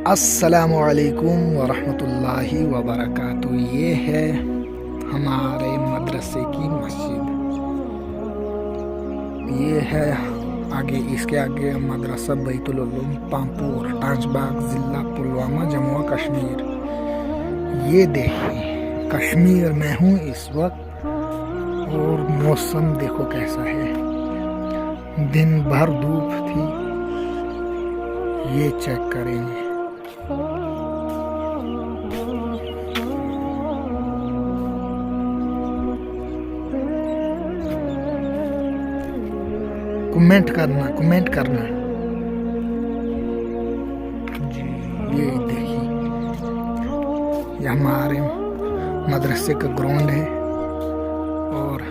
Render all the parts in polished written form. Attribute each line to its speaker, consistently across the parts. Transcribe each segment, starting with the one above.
Speaker 1: अस्सलामुअलैकुम वरहमतुल्लाहि वबरकातुहू। ये है हमारे मदरसे की मस्जिद। ये है आगे, इसके आगे मदरसा बैतुल उलूम पामपुर, टांचबाग, ज़िला पुलवामा, जम्मू कश्मीर। ये देखिए कश्मीर में हूँ इस वक्त और मौसम देखो कैसा है। दिन भर धूप थी, ये चेक करेंगे। कमेंट करना जी। ये देखिए, ये हमारे मदरसे का ग्राउंड है और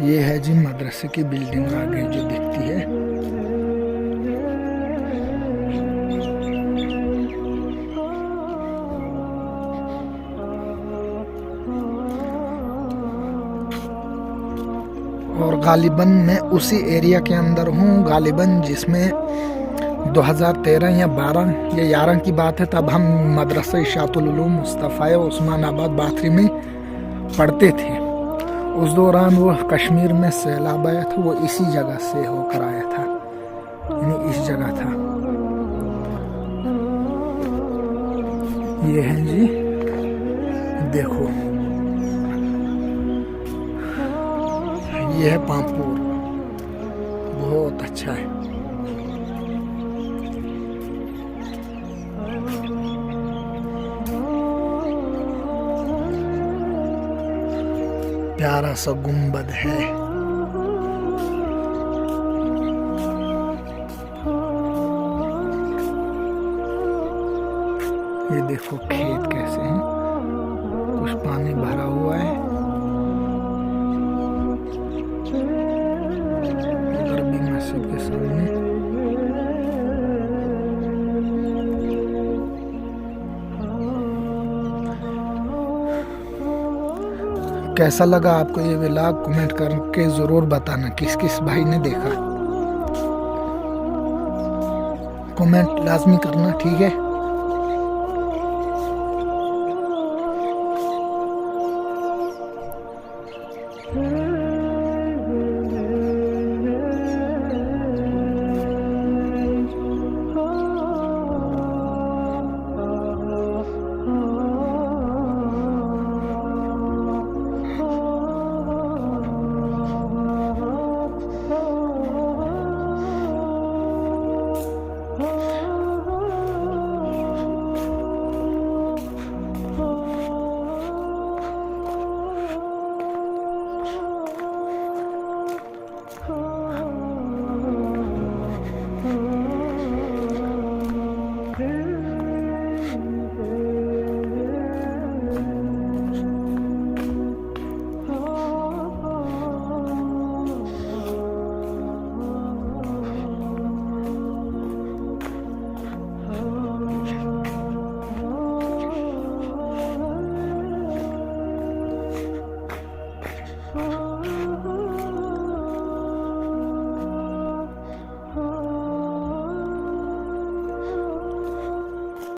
Speaker 1: ये है जी मदरसे की बिल्डिंग आगे जो दिखती है। और गालिबन मैं उसी एरिया के अंदर हूँ, गालिबन जिसमें 2013 या 12 या 11 की बात है, तब हम मदरसा इशातुल उलूम मुस्तफ़ा उस्मानाबाद बाथरी में पढ़ते थे। उस दौरान वो कश्मीर में सैलाब आया था, वो इसी जगह से होकर आया था, यानी इस जगह था। ये है जी, देखो ये है पामपुर, बहुत अच्छा है। प्यारा सा गुंबद है। ये देखो खेत कैसे हैं, कुछ पानी भरा हुआ है। उधर भी मस्जिद के सामने। कैसा लगा आपको ये व्लॉग, कमेंट करके ज़रूर बताना किस किस भाई ने देखा। कमेंट लाजमी करना, ठीक है।